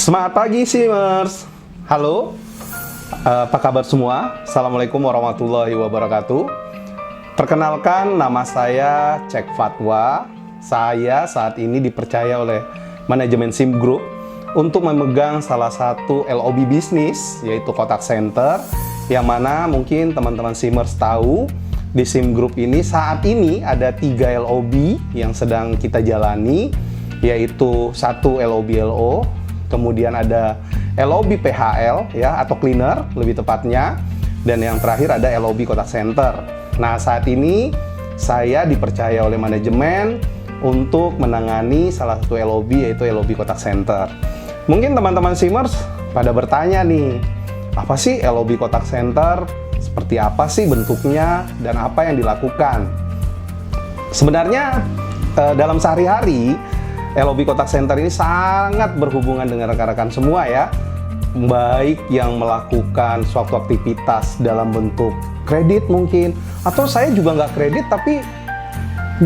Semangat pagi, Simers. Halo, apa kabar semua? Assalamualaikum warahmatullahi wabarakatuh. Perkenalkan, nama saya Cek Fatwa. Saya saat ini dipercaya oleh manajemen SIM Group untuk memegang salah satu LOB bisnis, yaitu Contact Center, yang mana mungkin teman-teman Simers tahu, di SIM Group ini saat ini ada 3 LOB yang sedang kita jalani, yaitu satu LOB LO, kemudian ada LOB PHL ya, atau cleaner lebih tepatnya, dan yang terakhir ada LOB Contact Center. Nah, saat ini saya dipercaya oleh manajemen untuk menangani salah satu LOB, yaitu LOB Contact Center. Mungkin teman-teman Simers pada bertanya nih, apa sih LOB Contact Center? Seperti apa sih bentuknya dan apa yang dilakukan? Sebenarnya dalam sehari-hari LOB Contact Center ini sangat berhubungan dengan rekan-rekan semua ya, baik yang melakukan suatu aktivitas dalam bentuk kredit mungkin, atau saya juga nggak kredit tapi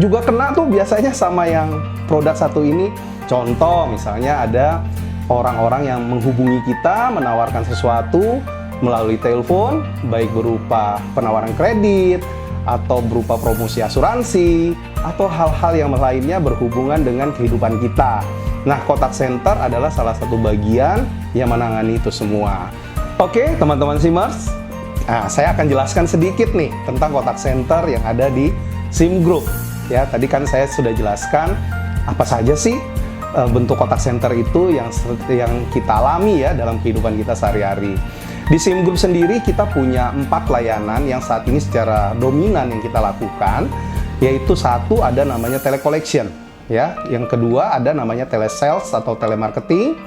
juga kena tuh biasanya sama yang produk satu ini. Contoh misalnya ada orang-orang yang menghubungi kita menawarkan sesuatu melalui telepon, baik berupa penawaran kredit atau berupa promosi asuransi atau hal-hal yang lainnya berhubungan dengan kehidupan kita. Nah, Contact Center adalah salah satu bagian yang menangani itu semua. Oke, teman-teman Simers, saya akan jelaskan sedikit nih tentang Contact Center yang ada di SIM Group. Ya, tadi kan saya sudah jelaskan apa saja sih bentuk Contact Center itu yang kita alami ya dalam kehidupan kita sehari-hari. Di SIM Group sendiri kita punya 4 layanan yang saat ini secara dominan yang kita lakukan, yaitu satu ada namanya telecollection, ya. Yang kedua ada namanya telesales atau telemarketing.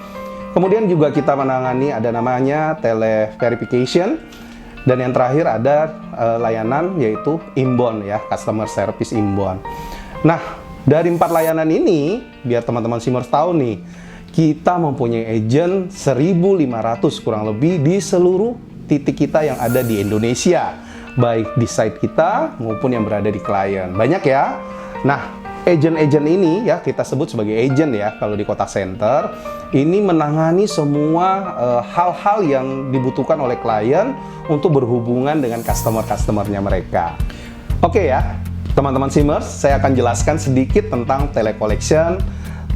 Kemudian juga kita menangani ada namanya televerification, dan yang terakhir ada layanan yaitu inbound ya, customer service inbound. Nah, dari 4 layanan ini, biar teman-teman Simers tahu nih, kita mempunyai agent 1.500 kurang lebih di seluruh titik kita yang ada di Indonesia, baik di site kita maupun yang berada di klien. Banyak ya. Nah, agent-agent ini ya kita sebut sebagai agent ya kalau di Contact Center. Ini menangani semua hal-hal yang dibutuhkan oleh klien untuk berhubungan dengan customer-customernya mereka. Oke ya, teman-teman Simers, saya akan jelaskan sedikit tentang telecollection,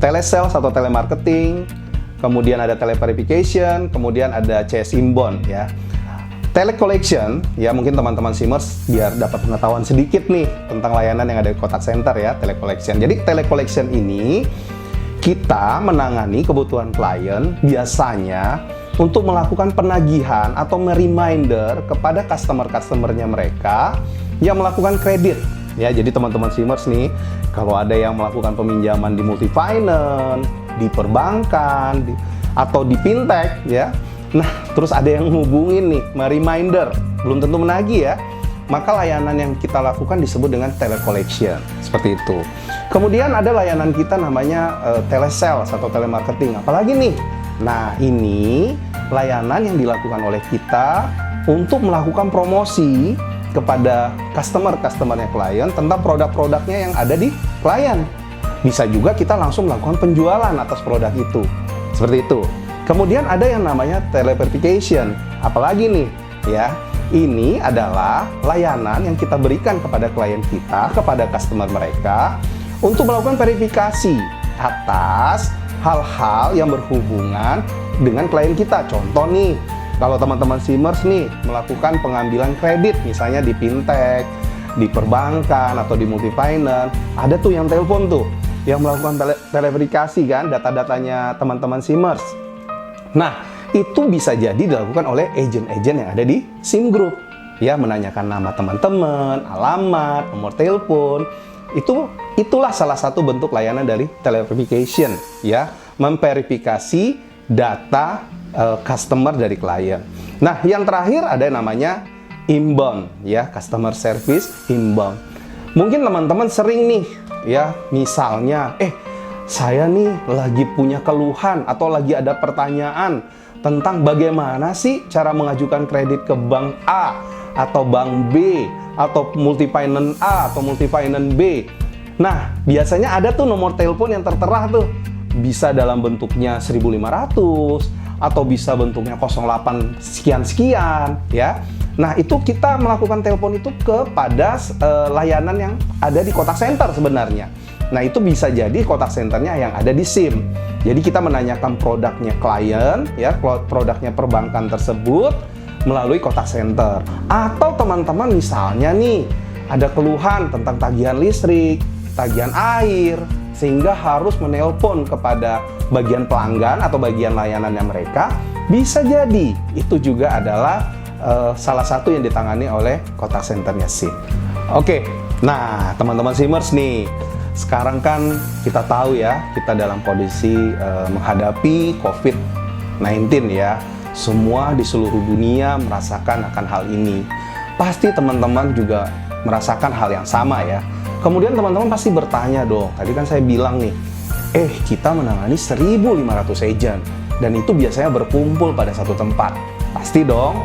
telesales atau telemarketing, kemudian ada televerification, kemudian ada CS inbound ya. Telecollection ya, mungkin teman-teman Simers biar dapat pengetahuan sedikit nih tentang layanan yang ada di Contact Center ya, telecollection. Jadi telecollection ini kita menangani kebutuhan klien biasanya untuk melakukan penagihan atau reminder kepada customer-customernya mereka yang melakukan kredit. Ya, jadi teman-teman Simers nih, kalau ada yang melakukan peminjaman di multi-finance, di perbankan, atau di fintech, ya. Nah, terus ada yang hubungin nih, reminder, belum tentu menagih ya. Maka layanan yang kita lakukan disebut dengan telecollection, seperti itu. Kemudian ada layanan kita namanya telesales atau telemarketing. Apalagi nih? Nah, ini layanan yang dilakukan oleh kita untuk melakukan promosi kepada customer-customernya klien tentang produk-produknya yang ada di klien. Bisa juga kita langsung melakukan penjualan atas produk itu. Seperti itu. Kemudian ada yang namanya televerification. Apalagi nih, ya. Ini adalah layanan yang kita berikan kepada klien kita, kepada customer mereka untuk melakukan verifikasi atas hal-hal yang berhubungan dengan klien kita. Contoh nih, kalau teman-teman Simers nih melakukan pengambilan kredit misalnya di fintech, di perbankan atau di multi-finance, ada tuh yang telepon tuh yang melakukan televerifikasi kan data-datanya teman-teman Simers. Nah, itu bisa jadi dilakukan oleh agent-agent yang ada di SIM Group. Ya, menanyakan nama teman-teman, alamat, nomor telepon. Itulah salah satu bentuk layanan dari televerification ya, memverifikasi data customer dari klien. Nah, yang terakhir ada yang namanya inbound ya, customer service inbound. Mungkin teman-teman sering nih ya, misalnya saya nih lagi punya keluhan atau lagi ada pertanyaan tentang bagaimana sih cara mengajukan kredit ke bank A atau bank B atau multi-finance A atau multi-finance B. Nah, biasanya ada tuh nomor telepon yang tertera tuh bisa dalam bentuknya 1500 atau bisa bentuknya 08 sekian-sekian ya. Nah, itu kita melakukan telepon itu kepada layanan yang ada di kontak center sebenarnya. Nah, itu bisa jadi kontak centernya yang ada di SIM. Jadi kita menanyakan produknya klien, ya, produknya perbankan tersebut melalui kontak center. Atau teman-teman misalnya nih, ada keluhan tentang tagihan listrik, tagihan air, sehingga harus menelpon kepada bagian pelanggan atau bagian layanannya mereka, bisa jadi itu juga adalah salah satu yang ditangani oleh kontak centernya SIM. Oke, nah teman-teman SIMers nih, sekarang kan kita tahu ya, kita dalam kondisi menghadapi COVID-19 ya. Semua di seluruh dunia merasakan akan hal ini. Pasti teman-teman juga merasakan hal yang sama ya. Kemudian teman-teman pasti bertanya dong, tadi kan saya bilang nih, kita menangani 1.500 agent dan itu biasanya berkumpul pada satu tempat. Pasti dong,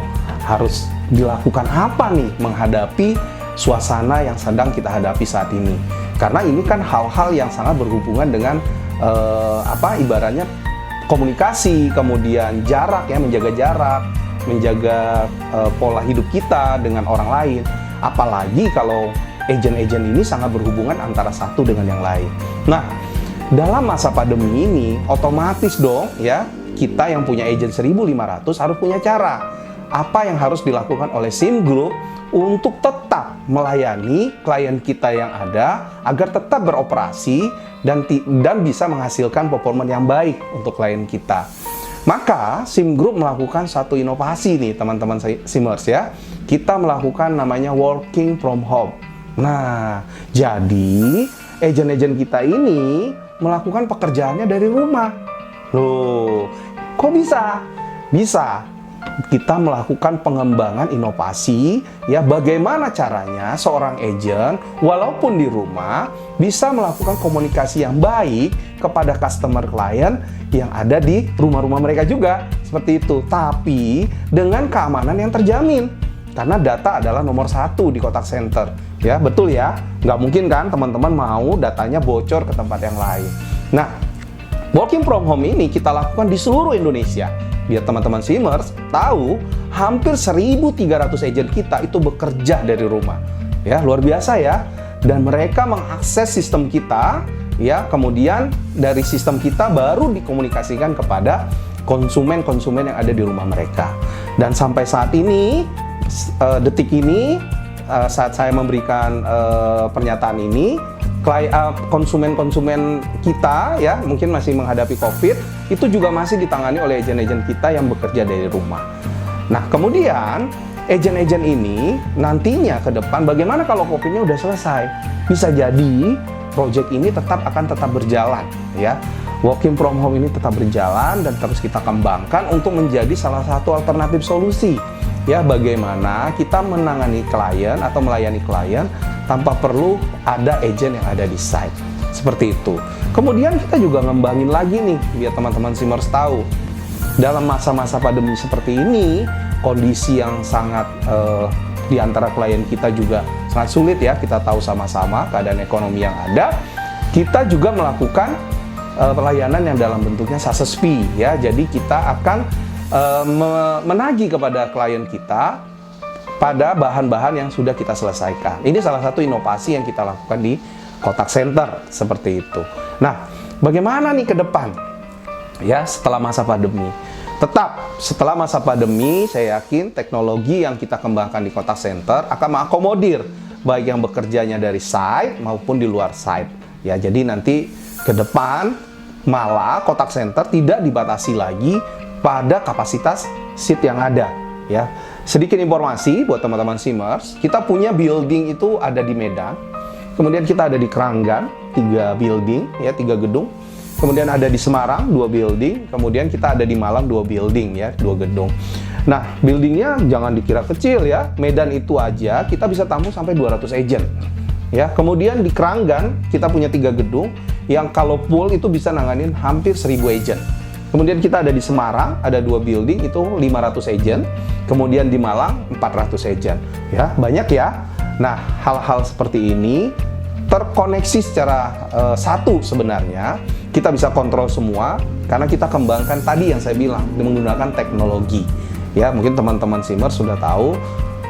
harus dilakukan apa nih menghadapi suasana yang sedang kita hadapi saat ini. Karena ini kan hal-hal yang sangat berhubungan dengan ibaratnya komunikasi, kemudian jarak ya, menjaga jarak, menjaga pola hidup kita dengan orang lain. Apalagi kalau agen-agen ini sangat berhubungan antara satu dengan yang lain. Nah, dalam masa pandemi ini otomatis dong ya, kita yang punya agen 1.500 harus punya cara. Apa yang harus dilakukan oleh SIM Group untuk tetap melayani klien kita yang ada agar tetap beroperasi dan bisa menghasilkan performa yang baik untuk klien kita. Maka SIM Group melakukan satu inovasi nih teman-teman SIMers ya. Kita melakukan namanya working from home. Nah, jadi agen-agen kita ini melakukan pekerjaannya dari rumah. Loh, kok bisa? Bisa. Kita melakukan pengembangan inovasi ya, bagaimana caranya seorang agent walaupun di rumah bisa melakukan komunikasi yang baik kepada customer klien yang ada di rumah-rumah mereka juga, seperti itu, tapi dengan keamanan yang terjamin karena data adalah nomor satu di kontak center ya, betul ya, nggak mungkin kan teman-teman mau datanya bocor ke tempat yang lain. Nah, working from home ini kita lakukan di seluruh Indonesia. Biar teman-teman SIMers tahu, hampir 1.300 agen kita itu bekerja dari rumah. Ya, luar biasa ya. Dan mereka mengakses sistem kita, ya, kemudian dari sistem kita baru dikomunikasikan kepada konsumen-konsumen yang ada di rumah mereka. Dan sampai saat ini, detik ini, saat saya memberikan pernyataan ini, konsumen-konsumen kita ya mungkin masih menghadapi COVID, itu juga masih ditangani oleh agen-agen kita yang bekerja dari rumah. Nah, kemudian agen-agen ini nantinya ke depan bagaimana kalau COVID-nya udah selesai? Bisa jadi project ini akan tetap berjalan ya. Working from home ini tetap berjalan dan terus kita kembangkan untuk menjadi salah satu alternatif solusi. Ya, bagaimana kita menangani klien atau melayani klien tanpa perlu ada agent yang ada di site. Seperti itu. Kemudian kita juga ngembangin lagi nih, biar teman-teman SIMers tahu. Dalam masa-masa pandemi seperti ini, kondisi yang sangat di antara klien kita juga sangat sulit ya, kita tahu sama-sama keadaan ekonomi yang ada. Kita juga melakukan pelayanan yang dalam bentuknya SaaS fee ya. Jadi kita akan menagih kepada klien kita pada bahan-bahan yang sudah kita selesaikan. Ini salah satu inovasi yang kita lakukan di kontak center seperti itu. Nah, bagaimana nih ke depan? Ya, setelah masa pandemi. Tetap setelah masa pandemi, saya yakin teknologi yang kita kembangkan di kontak center akan mengakomodir baik yang bekerjanya dari site maupun di luar site. Ya, jadi nanti ke depan malah kontak center tidak dibatasi lagi pada kapasitas seat yang ada ya. Sedikit informasi buat teman-teman SIMers, kita punya building itu ada di Medan, kemudian kita ada di Keranggan 3 building ya, 3 gedung, kemudian ada di Semarang 2 building, kemudian kita ada di Malang 2 building ya, 2 gedung. Nah, buildingnya jangan dikira kecil ya, Medan itu aja kita bisa tampung sampai 200 agent ya. Kemudian di Keranggan kita punya 3 gedung yang kalau full itu bisa nanganin hampir 1.000 agent. Kemudian kita ada di Semarang, ada 2 building itu 500 agent. Kemudian di Malang 400 agent. Ya, banyak ya. Nah, hal-hal seperti ini terkoneksi secara satu sebenarnya Kita bisa kontrol semua karena kita kembangkan tadi yang saya bilang menggunakan teknologi. Ya, mungkin teman-teman Simers sudah tahu,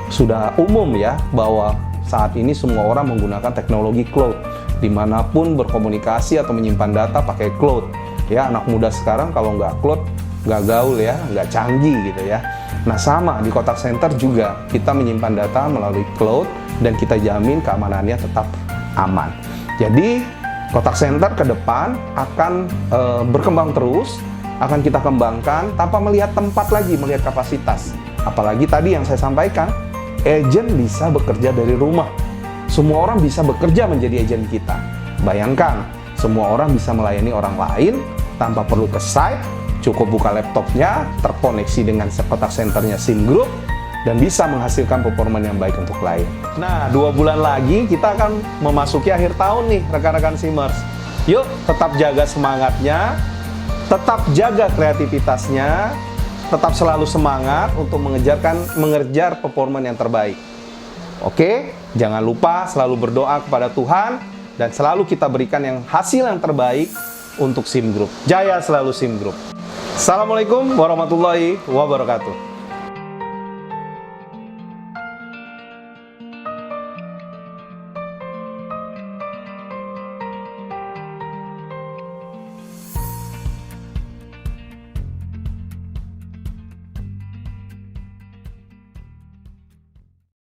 sudah umum ya bahwa saat ini semua orang menggunakan teknologi cloud. Dimanapun berkomunikasi atau menyimpan data pakai cloud. Ya, anak muda sekarang kalau nggak cloud, nggak gaul ya, nggak canggih gitu ya. Nah, sama di kontak center juga kita menyimpan data melalui cloud dan kita jamin keamanannya tetap aman. Jadi kontak center ke depan akan berkembang terus, akan kita kembangkan tanpa melihat tempat lagi, melihat kapasitas. Apalagi tadi yang saya sampaikan, agent bisa bekerja dari rumah. Semua orang bisa bekerja menjadi agent kita. Bayangkan, semua orang bisa melayani orang lain tanpa perlu ke site, cukup buka laptopnya, terkoneksi dengan kontak centernya SIM Group, dan bisa menghasilkan performa yang baik untuk klien. Nah, 2 bulan lagi kita akan memasuki akhir tahun nih, rekan-rekan Simers. Yuk, tetap jaga semangatnya, tetap jaga kreativitasnya, tetap selalu semangat untuk mengejar performa yang terbaik. Oke, jangan lupa selalu berdoa kepada Tuhan, dan selalu kita berikan hasil yang terbaik untuk SIM Group. Jaya selalu SIM Group. Assalamualaikum warahmatullahi wabarakatuh.